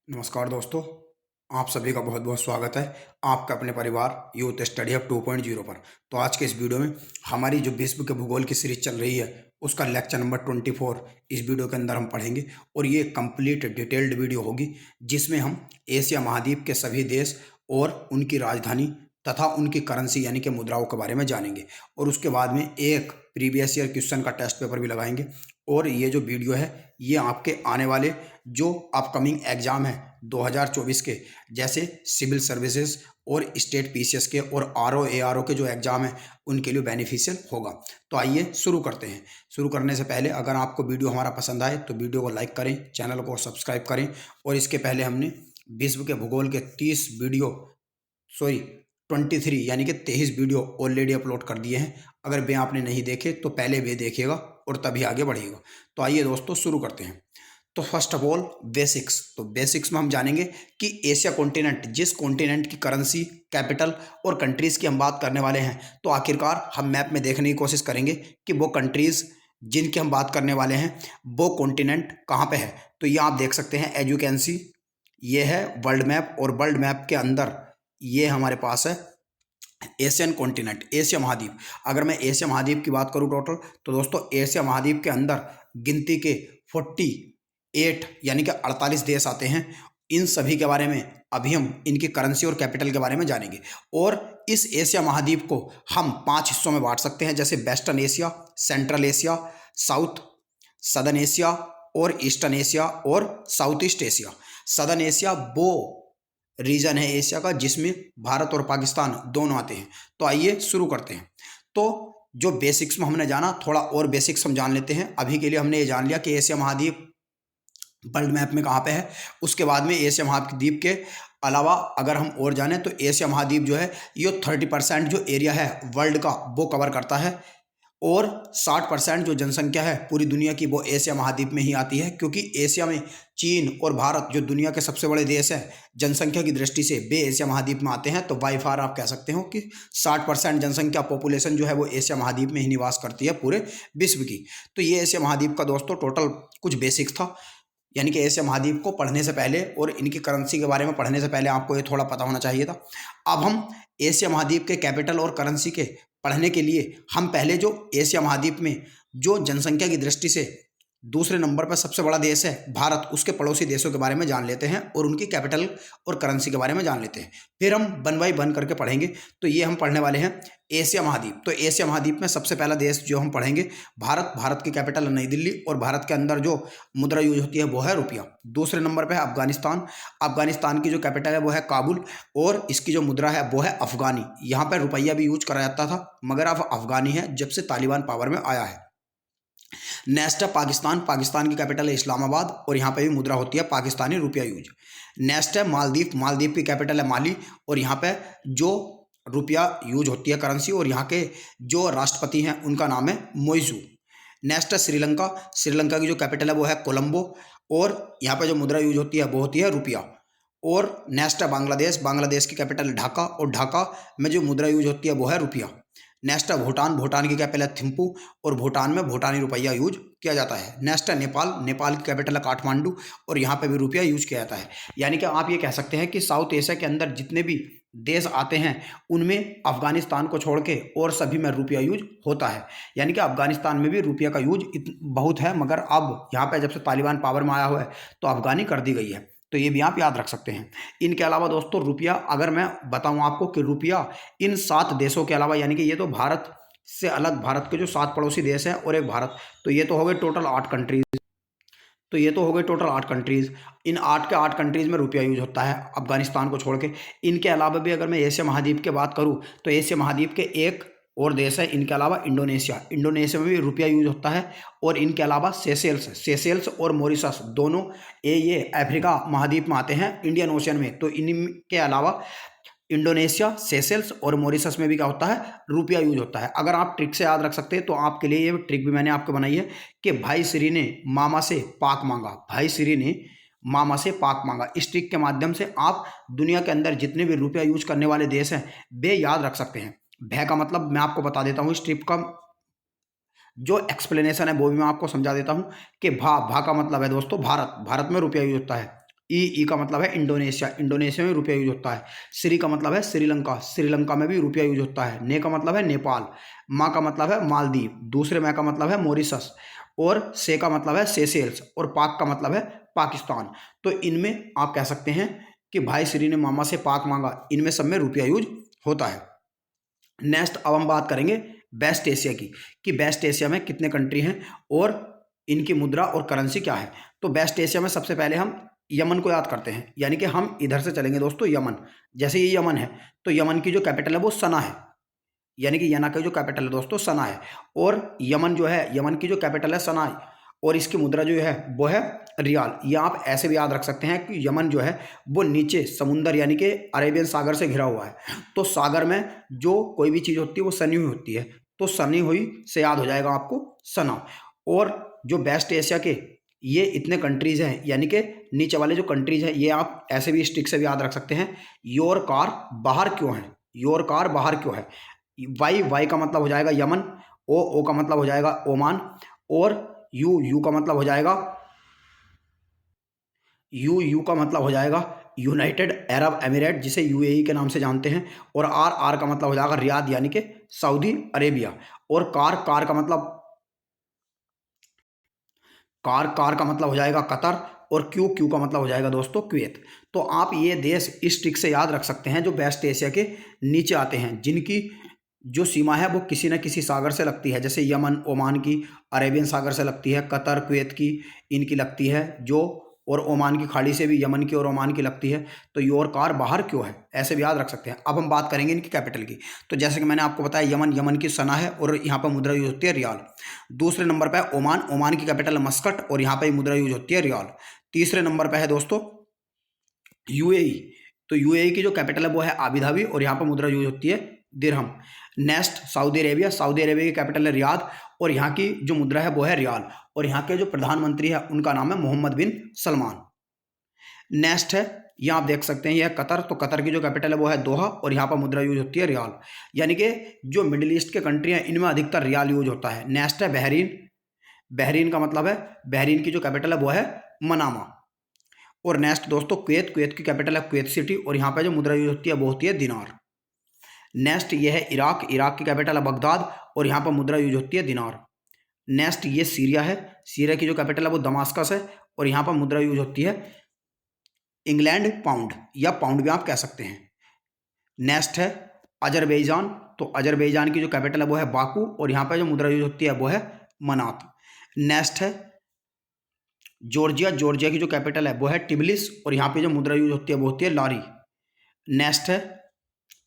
नमस्कार दोस्तों, आप सभी का बहुत बहुत स्वागत है आपका अपने परिवार यूथ स्टडी हब 2.0 पर। तो आज के इस वीडियो में हमारी जो विश्व के भूगोल की सीरीज चल रही है उसका लेक्चर नंबर 24 इस वीडियो के अंदर हम पढ़ेंगे। और ये कंप्लीट डिटेल्ड वीडियो होगी जिसमें हम एशिया महाद्वीप के सभी देश और उनकी राजधानी तथा उनकी करेंसी यानी कि मुद्राओं के बारे में जानेंगे। और उसके बाद में एक प्रीवियस ईयर क्वेश्चन का टेस्ट पेपर भी लगाएंगे। और ये जो वीडियो है ये आपके आने वाले जो अपकमिंग एग्जाम है 2024 के, जैसे सिविल सर्विसेज और स्टेट पीसीएस के और आरओ एआरओ के जो एग्जाम है उनके लिए बेनिफिशियल होगा। तो आइए शुरू करते हैं। शुरू करने से पहले अगर आपको वीडियो हमारा पसंद आए तो वीडियो को लाइक करें, चैनल को सब्सक्राइब करें। और इसके पहले हमने विश्व के भूगोल के 23 यानी कि 23 वीडियो ऑलरेडी अपलोड कर दिए हैं। अगर वे आपने नहीं देखे तो पहले वे देखिएगा और तभी आगे बढ़िएगा। तो आइए दोस्तों शुरू करते हैं। तो फर्स्ट ऑफ ऑल बेसिक्स। तो बेसिक्स में हम जानेंगे कि एशिया कॉन्टिनेंट, जिस कॉन्टिनेंट की करेंसी, कैपिटल और कंट्रीज़ की हम बात करने वाले हैं, तो आखिरकार हम मैप में देखने की कोशिश करेंगे कि वो कंट्रीज़ जिनकी हम बात करने वाले हैं वो कॉन्टिनेंट कहाँ पे है। तो ये आप देख सकते हैं, एज यू कैन सी, ये है वर्ल्ड मैप। और वर्ल्ड मैप के अंदर ये हमारे पास है एशियन कॉन्टिनेंट, एशिया महाद्वीप। अगर मैं एशिया महाद्वीप की बात करूं टोटल, तो दोस्तों एशिया महाद्वीप के अंदर गिनती के 48 यानी कि 48 देश आते हैं। इन सभी के बारे में अभी हम इनकी करेंसी और कैपिटल के बारे में जानेंगे। और इस एशिया महाद्वीप को हम 5 हिस्सों में बांट सकते हैं, जैसे western Asia, central Asia, south southern Asia और ईस्टर्न एशिया और south east Asia. Southern Asia वो रीजन है एशिया का जिसमें भारत और पाकिस्तान दोनों आते हैं। तो आइए शुरू करते हैं। तो जो बेसिक्स में हमने जाना, थोड़ा और बेसिक्स हम जान लेते हैं। अभी के लिए हमने ये जान लिया कि एशिया महाद्वीप वर्ल्ड मैप में कहाँ पे है। उसके बाद में एशिया महाद्वीप के अलावा अगर हम और जाने तो एशिया महाद्वीप जो है ये 30% जो एरिया है वर्ल्ड का वो कवर करता है। और 60% जो जनसंख्या है पूरी दुनिया की वो एशिया महाद्वीप में ही आती है, क्योंकि एशिया में चीन और भारत जो दुनिया के सबसे बड़े देश हैं जनसंख्या की दृष्टि से, वे एशिया महाद्वीप में आते हैं। तो बाई फार आप कह सकते हो कि 60% जनसंख्या, पॉपुलेशन जो है वो एशिया महाद्वीप में ही निवास करती है पूरे विश्व की। तो ये एशिया महाद्वीप का दोस्तों टोटल कुछ बेसिक्स था। यानी कि एशिया महाद्वीप को पढ़ने से पहले और इनकी करेंसी के बारे में पढ़ने से पहले आपको ये थोड़ा पता होना चाहिए था। अब हम एशिया महाद्वीप के कैपिटल और करेंसी के पढ़ने के लिए हम पहले जो एशिया महाद्वीप में जो जनसंख्या की दृष्टि से दूसरे नंबर पर सबसे बड़ा देश है भारत, उसके पड़ोसी देशों के बारे में जान लेते हैं और उनकी कैपिटल और करेंसी के बारे में जान लेते हैं। फिर हम वन बाई वन करके पढ़ेंगे। तो ये हम पढ़ने वाले हैं एशिया महाद्वीप। तो एशिया महाद्वीप में सबसे पहला देश जो हम पढ़ेंगे भारत। भारत की कैपिटल है नई दिल्ली और भारत के अंदर जो मुद्रा यूज होती है वो है रुपया। दूसरे नंबर पर है अफगानिस्तान। अफगानिस्तान की जो कैपिटल है वो है काबुल और इसकी जो मुद्रा है वो है अफगानी। यहाँ पर रुपया भी यूज करा जाता था मगर अब अफगानी है जब से तालिबान पावर में आया है। नेक्स्ट है पाकिस्तान। पाकिस्तान की कैपिटल है इस्लामाबाद और यहाँ पे भी मुद्रा होती है पाकिस्तानी रुपया यूज। नेक्स्ट है मालदीव। मालदीव की कैपिटल है माली और यहाँ पे जो रुपया यूज होती है करेंसी, और यहाँ के जो राष्ट्रपति हैं उनका नाम है मोइजू। नेक्स्ट है श्रीलंका। श्रीलंका की जो कैपिटल है वो है कोलंबो और यहाँ पे जो मुद्रा यूज होती है वो होती है रुपया। और नेक्स्ट है बांग्लादेश। बांग्लादेश की कैपिटल है ढाका और ढाका में जो मुद्रा यूज होती है वो है रुपया। नेक्स्ट है भूटान। भूटान की कैपिटल है थिम्पू और भूटान में भूटानी रुपया यूज किया जाता है। नेक्स्ट है नेपाल। नेपाल की कैपिटल है काठमांडू और यहाँ पे भी रुपया यूज किया जाता है। यानी कि आप ये कह सकते हैं कि साउथ एशिया के अंदर जितने भी देश आते हैं उनमें अफगानिस्तान को छोड़ के और सभी में रुपया यूज होता है। यानी कि अफगानिस्तान में भी रुपया का यूज बहुत है, मगर अब यहाँ पे जब से तालिबान पावर में आया हुआ है तो अफगानी कर दी गई है। तो ये भी आप याद रख सकते हैं। इनके अलावा दोस्तों रुपया, अगर मैं बताऊं आपको कि रुपया इन 7 देशों के अलावा, यानी कि ये तो भारत से अलग, भारत के जो 7 पड़ोसी देश हैं और एक भारत, तो ये तो हो गए टोटल 8 कंट्रीज। तो ये तो हो गए टोटल 8 कंट्रीज। इन 8 के 8 कंट्रीज में रुपया यूज होता है अफगानिस्तान को छोड़ के। इनके अलावा भी अगर मैं एशिया महाद्वीप की बात करूँ तो एशिया महाद्वीप के एक और देश है इनके अलावा इंडोनेशिया। इंडोनेशिया में भी रुपया यूज होता है। और इनके अलावा सेशेल्स और मॉरिशस दोनों ये अफ्रीका महाद्वीप में आते हैं, इंडियन ओशन में। तो इनके अलावा इंडोनेशिया, सेशेल्स और मॉरिशस में भी क्या होता है, रुपया यूज होता है। अगर आप ट्रिक से याद रख सकते हैं तो आपके लिए ये ट्रिक भी मैंने आपको बनाई है कि भाई श्री ने मामा से पाक मांगा। भाई श्री ने मामा से पाक मांगा। इस ट्रिक के माध्यम से आप दुनिया के अंदर जितने भी रुपया यूज करने वाले देश हैं वे याद रख सकते हैं। भय का मतलब मैं आपको बता देता हूँ, इस ट्रिक का जो एक्सप्लेनेशन है वो भी मैं आपको समझा देता हूँ कि भा का मतलब है दोस्तों भारत। भारत में रुपया यूज होता है। ई का मतलब है इंडोनेशिया, इंडोनेशिया में रुपया यूज होता है। श्री का मतलब है श्रीलंका, श्रीलंका में भी रुपया यूज होता है। ने का मतलब है नेपाल, मा का मतलब है मालदीव, दूसरे में का मतलब है मॉरिशस, और से का मतलब है सेशेल्स, और पाक का मतलब है पाकिस्तान। तो इनमें आप कह सकते हैं कि भाई श्री ने मामा से पाक मांगा, इनमें सब में रुपया यूज होता है। नेक्स्ट अब हम बात करेंगे वेस्ट एशिया की, कि वेस्ट एशिया में कितने कंट्री हैं और इनकी मुद्रा और करेंसी क्या है। तो वेस्ट एशिया में सबसे पहले हम यमन को याद करते हैं, यानी कि हम इधर से चलेंगे दोस्तों यमन। जैसे ये यमन है तो यमन की जो कैपिटल है वो सना है, यानी कि यना का जो कैपिटल है दोस्तों सना है। और यमन जो है, यमन की जो कैपिटल है सना है, और इसकी मुद्रा जो है वो है रियाल। ये आप ऐसे भी याद रख सकते हैं कि यमन जो है वो नीचे समुंदर यानी कि अरेबियन सागर से घिरा हुआ है। तो सागर में जो कोई भी चीज़ होती है वो सनी हुई होती है, तो सनी हुई से याद हो जाएगा आपको सना। और जो वेस्ट एशिया के ये इतने कंट्रीज़ हैं, यानी कि नीचे वाले जो कंट्रीज़ हैं ये आप ऐसे भी स्टिक से भी याद रख सकते हैं। योर कार बाहर क्यों है, योर कार बाहर क्यों है। वाई का मतलब हो जाएगा यमन, ओ का मतलब हो जाएगा ओमान, और यू का मतलब हो जाएगा यू का मतलब हो जाएगा यूनाइटेड अरब एमिरेट, जिसे यूएई के नाम से जानते हैं। और आर का मतलब हो जाएगा रियाद, यानी कि सऊदी अरेबिया। और कार का मतलब कार का मतलब हो जाएगा कतर, और क्यू का मतलब हो जाएगा दोस्तों कुवैत। तो आप ये देश इस ट्रिक से याद रख सकते हैं जो वेस्ट एशिया के नीचे आते हैं, जिनकी जो सीमा है वो किसी न किसी सागर से लगती है। जैसे यमन ओमान की अरेबियन सागर से लगती है, कतर कुवैत की इनकी लगती है जो, और ओमान की खाड़ी से भी यमन की और ओमान की लगती है। तो योर कार बाहर क्यों है, ऐसे भी याद रख सकते हैं। अब हम बात करेंगे इनकी कैपिटल की। तो जैसे कि मैंने आपको बताया यमन की सना है, और यहाँ पर मुद्रा यूज होती है रियाल। दूसरे नंबर पर है ओमान की कैपिटल है मस्कट, और यहाँ पर मुद्रा यूज होती है रियाल। तीसरे नंबर पर है दोस्तों यूएई, तो यूएई की जो कैपिटल है वो है आबू धाबी, और यहाँ पर मुद्रा यूज होती है dirham. Next Saudi Arabia, Saudi Arabia की कैपिटल है रियाद, और यहाँ की जो मुद्रा है वो है रियाल, और यहाँ के जो प्रधानमंत्री है उनका नाम है मोहम्मद बिन सलमान। नेक्स्ट है, यहाँ आप देख सकते हैं यह कतर, तो कतर की जो कैपिटल है वो है दोहा, और यहाँ पर मुद्रा यूज होती है रियाल। यानी कि जो मिडिल ईस्ट के कंट्री हैं इनमें अधिकतर रियाल यूज होता है। नेक्स्ट है बहरीन, बहरीन का मतलब है, बहरीन की जो कैपिटल है वो है मनामा। और नेक्स्ट दोस्तों कुवैत की कैपिटल है कुवैत सिटी, और यहाँ पे जो मुद्रा यूज होती है वो होती है दिनार। नेक्स्ट ये है इराक की कैपिटल है बगदाद, और यहाँ पर मुद्रा यूज होती है दिनार। नेक्स्ट ये सीरिया है, सीरिया की जो कैपिटल है वो दमास्कस है, और यहाँ पर मुद्रा यूज होती है इंग्लैंड पाउंड, या पाउंड भी आप कह सकते हैं। नेक्स्ट है अजरबैजान, तो अजरबैजान की जो कैपिटल है वो है बाकू, और यहाँ पर जो मुद्रा यूज होती है वो है मनात। नेक्स्ट है जॉर्जिया की जो कैपिटल है वो है टिबिलिस, और यहाँ पे जो मुद्रा यूज होती है वो होती है लारी। नेक्स्ट है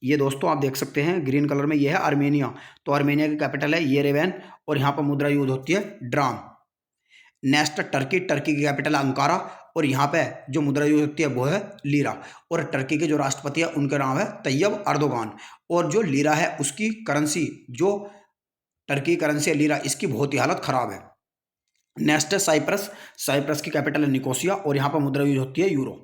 ये दोस्तों आप देख सकते हैं ग्रीन कलर में, ये है आर्मेनिया, तो आर्मेनिया की कैपिटल है येरेवन, और यहाँ पर मुद्रा यूज होती है ड्राम। नेक्स्ट टर्की की कैपिटल है अंकारा, और यहाँ पे जो मुद्रा यूज होती है वो है लीरा, और टर्की के जो राष्ट्रपति है उनका नाम है तैयब अर्दोगान। और जो लीरा है उसकी करेंसी, जो टर्की करेंसी है लीरा, इसकी बहुत ही हालत खराब है। नेक्स्ट है साइप्रस की कैपिटल है निकोसिया, और यहाँ पर मुद्रा यूज होती है यूरो।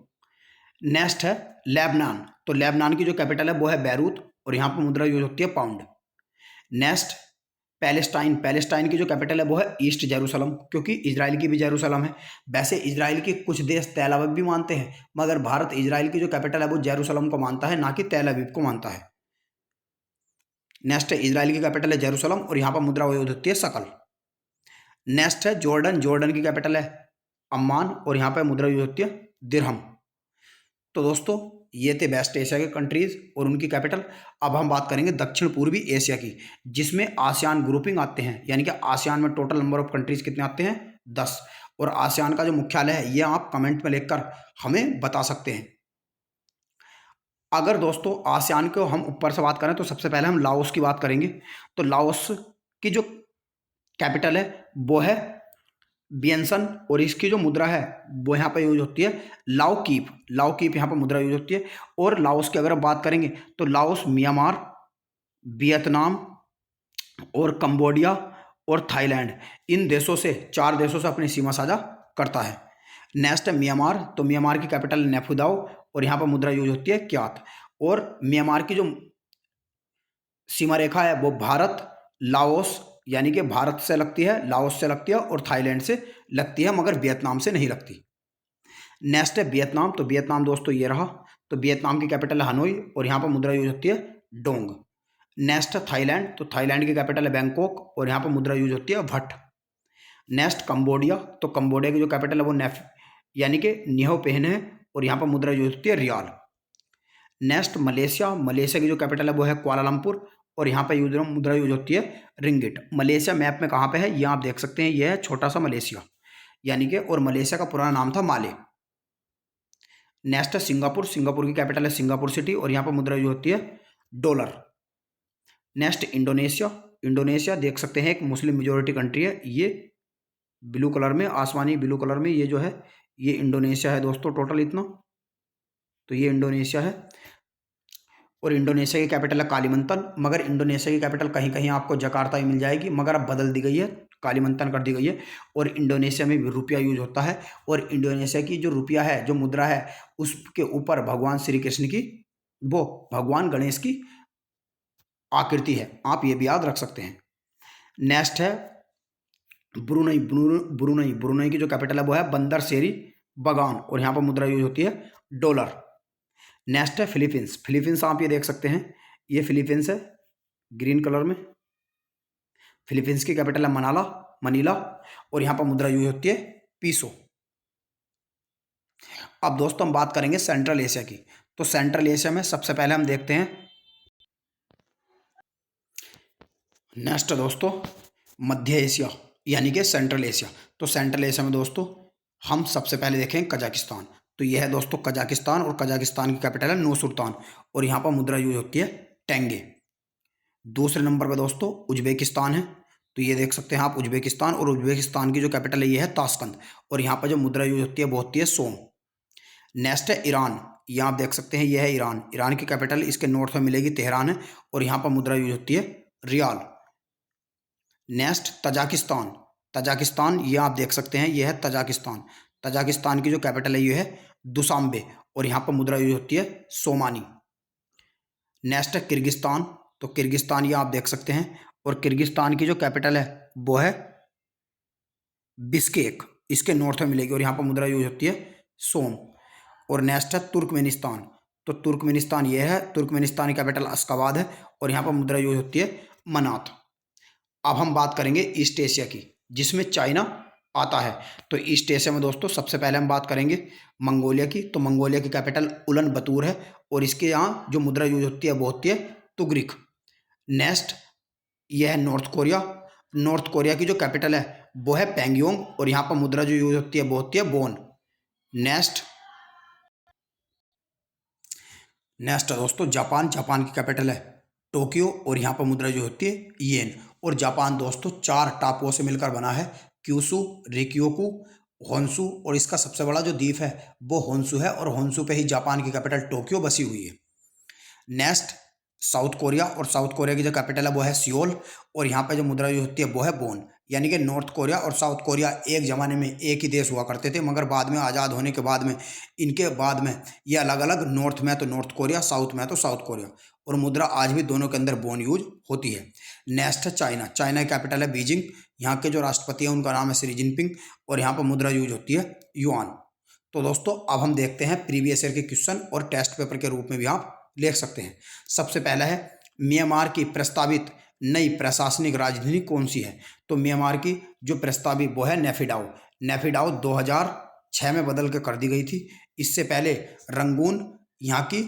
नेक्स्ट है लेबनान, तो लेबनान की जो कैपिटल है वो है बैरूत, और यहाँ पर मुद्रा यूज होती है पाउंड। नेक्स्ट पैलेस्टाइन की जो कैपिटल है वो है ईस्ट जेरूसलम, क्योंकि इजराइल की भी जेरूसलम है। वैसे इजराइल के कुछ देश तेल अवीव भी मानते हैं, मगर भारत इजराइल की जो कैपिटल है वो जेरूसलम को मानता है, ना कि तेल अवीव को मानता है। नेक्स्ट है इजराइल की कैपिटल है जेरूसलम, और यहाँ पर मुद्रा यूज होती है शकल। नेक्स्ट है जॉर्डन की कैपिटल है अम्मान, और यहाँ पर मुद्रा यूज होती है दिरहम। तो दोस्तों ये थे वेस्ट एशिया के कंट्रीज और उनकी कैपिटल। अब हम बात करेंगे दक्षिण पूर्वी एशिया की, जिसमें आसियान ग्रुपिंग आते हैं, यानी कि आसियान में टोटल नंबर ऑफ कंट्रीज कितने आते हैं 10। और आसियान का जो मुख्यालय है ये आप कमेंट में लिखकर हमें बता सकते हैं। अगर दोस्तों आसियान को हम ऊपर से बात करें तो सबसे पहले हम लाओस की बात करेंगे। तो लाओस की जो कैपिटल है वो है बियनसन, और इसकी जो मुद्रा है वो यहाँ पर यूज होती है लाओकीप यहाँ पर मुद्रा यूज होती है। और लाओस की अगर हम बात करेंगे तो लाओस म्यांमार, वियतनाम और कंबोडिया और थाईलैंड, इन देशों से 4 देशों से अपनी सीमा साझा करता है। नेक्स्ट है म्यांमार, तो म्यांमार की कैपिटल नेफुदाओ, और यहाँ पर मुद्रा यूज होती है क्यात। और म्यांमार की जो सीमा रेखा है वो भारत लाओस, यानी कि भारत से लगती है, लाओस से लगती है और थाईलैंड से लगती है, मगर वियतनाम से नहीं लगती। नेक्स्ट है वियतनाम। तो वियतनाम दोस्तों ये रहा। तो वियतनाम की कैपिटल है हनोई और यहाँ पर मुद्रा यूज होती है डोंग। नेक्स्ट है थाईलैंड। तो थाईलैंड की कैपिटल है बैंकॉक और यहाँ पर मुद्रा यूज होती है भट। Next Cambodia. तो कंबोडिया की जो कैपिटल है वो नेफ यानी कि निहो पेहन है और यहाँ पर मुद्रा यूज होती है रियाल। Next Malaysia. मलेशिया की जो कैपिटल है वो है कुआलालंपुर और यहाँ पर मुद्रा यूज होती है रिंगिट। मलेशिया मैप में कहाँ पे है ये आप देख सकते हैं, ये है छोटा सा मलेशिया यानी कि, और मलेशिया का पुराना नाम था माले। नेक्स्ट है सिंगापुर। सिंगापुर की कैपिटल है सिंगापुर सिटी और यहाँ पर मुद्रा यूज होती है डॉलर। Next Indonesia. इंडोनेशिया देख सकते हैं एक मुस्लिम मेजोरिटी कंट्री है, ये ब्लू कलर में, आसमानी ब्लू कलर में ये जो है ये इंडोनेशिया है दोस्तों टोटल इतना। तो ये इंडोनेशिया है और इंडोनेशिया की कैपिटल है कालीमंतन। मगर इंडोनेशिया की कैपिटल कहीं कहीं आपको जकार्ता ही मिल जाएगी, मगर अब बदल दी गई है, कालीमंतन कर दी गई है। और इंडोनेशिया में भी रुपया यूज होता है और इंडोनेशिया की जो रुपया है, जो मुद्रा है, उसके ऊपर भगवान श्री कृष्ण की, वो भगवान गणेश की आकृति है, आप ये भी याद रख सकते हैं। नेक्स्ट है ब्रुनई। ब्रुनई ब्रुनई की जो कैपिटल है वो है बंदर शेरी बगान और यहाँ पर मुद्रा यूज होती है डॉलर। नेक्स्ट है फिलीपींस। फिलीपींस आप ये देख सकते हैं, ये फिलीपींस है ग्रीन कलर में। फिलीपींस की कैपिटल है मनीला और यहाँ पर मुद्रा यूज होती है पीसो। अब दोस्तों हम बात करेंगे सेंट्रल एशिया की। तो सेंट्रल एशिया में सबसे पहले हम देखते हैं, नेक्स्ट दोस्तों मध्य एशिया यानी कि सेंट्रल एशिया। तो सेंट्रल एशिया में दोस्तों हम सबसे पहले देखें कजाकिस्तान। तो यह है दोस्तों कजाकिस्तान और कजाकिस्तान की कैपिटल है नूर सुल्तान और यहाँ पर मुद्रा यूज होती है टेंगे। दूसरे नंबर पर दोस्तों उज्बेकिस्तान है। तो ये देख सकते हैं आप उज्बेकिस्तान, और उज्बेकिस्तान की जो कैपिटल है ये है ताशकंद और यहाँ पर जो मुद्रा यूज होती है वो होती है सोम। नेक्स्ट है ईरान। ये आप देख सकते हैं ये है ईरान। ईरान की कैपिटल इसके नॉर्थ में मिलेगी तेहरान है और यहाँ पर मुद्रा यूज होती है रियाल। Next Tajikistan. तजाकिस्तान ये आप देख सकते हैं ये है तजाकिस्तान। तजाकिस्तान की जो कैपिटल है ये है दुशांबे और यहाँ पर मुद्रा यूज होती है सोमानी। नेक्स्ट है किर्गिस्तान। तो किर्गिस्तान ये आप देख सकते हैं और किर्गिस्तान की जो कैपिटल है वो है बिस्केक, इसके नॉर्थ में मिलेगी और यहाँ पर मुद्रा यूज होती है सोम। और नेक्स्ट है तुर्कमेनिस्तान। तो तुर्कमेनिस्तान ये है, तुर्कमेनिस्तान की कैपिटल अश्गाबाद है और यहाँ पर मुद्रा यूज होती है मनात। अब हम बात करेंगे ईस्ट एशिया की, जिसमें चाइना आता है। तो ईस्ट एशिया में दोस्तों सबसे पहले हम बात करेंगे मंगोलिया की। तो मंगोलिया की कैपिटल उलन बतूर है और इसके यहाँ जो मुद्रा यूज होती है वो होती है तुगरिक। नेक्स्ट यह है नॉर्थ कोरिया। नॉर्थ कोरिया की जो कैपिटल है वो है पैंगयोंग और यहाँ पर मुद्रा जो यूज होती है वो होती है बोन। नेक्स्ट नेक्स्ट है दोस्तों जापान। जापान की कैपिटल है टोक्यो और यहाँ पर मुद्रा जो होती है येन। और जापान दोस्तों 4 टापुओं से मिलकर बना है, क्यूशु, रिक्योकु, होन्शु, और इसका सबसे बड़ा जो द्वीप है वो होन्शु है और होन्शु पे ही जापान की कैपिटल टोक्यो बसी हुई है। Next south Korea. और साउथ कोरिया की जो कैपिटल है वो है सियोल और यहाँ पर जो मुद्रा जो होती है वो है बोन। यानी कि नॉर्थ कोरिया और साउथ कोरिया एक ज़माने में एक ही देश हुआ करते थे, मगर बाद में आज़ाद होने के बाद में इनके बाद में ये अलग अलग, नॉर्थ में तो नॉर्थ कोरिया, साउथ में तो साउथ कोरिया, और मुद्रा आज भी दोनों के अंदर बोन यूज होती है। नेक्स्ट है चाइना। चाइना की कैपिटल है बीजिंग। यहाँ के जो राष्ट्रपति हैं उनका नाम है शी जिनपिंग और यहाँ पर मुद्रा यूज होती है युआन। तो दोस्तों अब हम देखते हैं प्रीवियस ईयर के क्वेश्चन और टेस्ट पेपर के रूप में भी आप लिख सकते हैं। सबसे पहला है म्यांमार की प्रस्तावित नई प्रशासनिक राजधानी कौन सी है। तो म्यांमार की जो प्रस्तावित वो है नेफिडाओ। नेफिडाओ 2006 में बदल कर दी गई थी। इससे पहले रंगून यहाँ की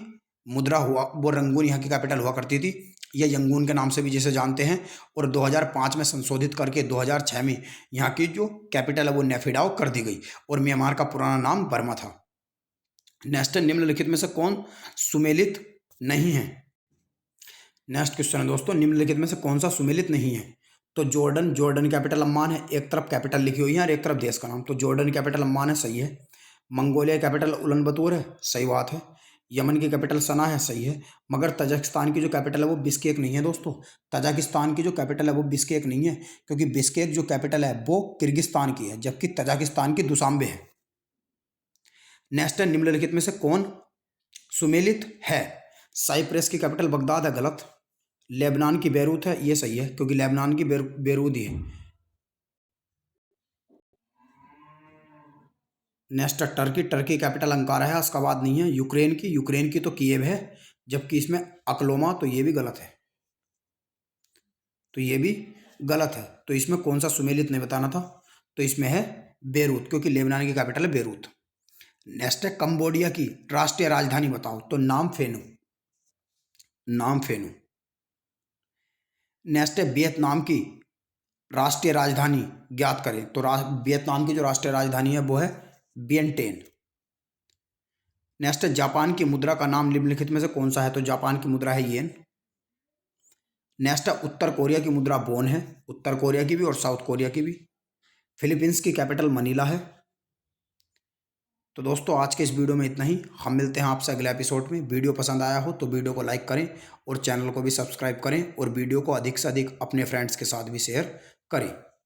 मुद्रा हुआ, वो रंगून यहाँ की कैपिटल हुआ करती थी, या यंगून के नाम से भी जिसे जानते हैं। और 2005 में संशोधित करके 2006 में यहाँ की जो कैपिटल है वो नेफिडाओ कर दी गई और म्यांमार का पुराना नाम बर्मा था। नेक्स्ट निम्नलिखित में से कौन सुमेलित नहीं है। नेक्स्ट क्वेश्चन है दोस्तों निम्नलिखित में से कौन सा सुमेलित नहीं है। तो जॉर्डन। जॉर्डन कैपिटल अम्मान है, एक तरफ कैपिटल लिखी हुई है और एक तरफ देश का नाम। तो जॉर्डन कैपिटल अम्मान है, सही है। मंगोलिया कैपिटल उलन बतूर है, सही बात है। यमन की कैपिटल सना है, सही है। मगर तजाकिस्तान की जो कैपिटल है वो बिस्केक नहीं है दोस्तों। तजाकिस्तान की जो कैपिटल है वो बिस्केक नहीं है, क्योंकि बिस्केक जो कैपिटल है वो किर्गिस्तान की है, जबकि तजाकिस्तान की दुशांबे है। नेक्स्ट है निम्नलिखित में से कौन सुमेलित है। साइप्रस की कैपिटल बगदाद है, गलत। लेबनान की बेरूत है, ये सही है, क्योंकि लेबनान की बेरूत ही है। नेक्स्ट है टर्की, टर्की कैपिटल अंकारा है, अश्काबाद नहीं है। यूक्रेन की तो कीव है, जबकि इसमें अक्लोमा, तो ये भी गलत है, तो ये भी गलत है। तो इसमें कौन सा सुमेलित नहीं बताना था, तो इसमें है बेरूत, क्योंकि लेबनान की कैपिटल है बेरूत। नेक्स्ट है कंबोडिया की राष्ट्रीय राजधानी बताओ, तो नाम फेनु, नाम फेनु। नेक्स्ट है वियतनाम की राष्ट्रीय राजधानी ज्ञात करें, तो वियतनाम की जो राष्ट्रीय राजधानी है वो है वियंटेन। नेक्स्ट है जापान की मुद्रा का नाम निम्नलिखित में से कौन सा है, तो जापान की मुद्रा है येन। नेक्स्ट है उत्तर कोरिया की मुद्रा वॉन है, उत्तर कोरिया की भी और साउथ कोरिया की भी। फिलीपींस की कैपिटल मनीला है। तो दोस्तों आज के इस वीडियो में इतना ही, हम मिलते हैं आपसे अगले एपिसोड में। वीडियो पसंद आया हो तो वीडियो को लाइक करें और चैनल को भी सब्सक्राइब करें और वीडियो को अधिक से अधिक अपने फ्रेंड्स के साथ भी शेयर करें।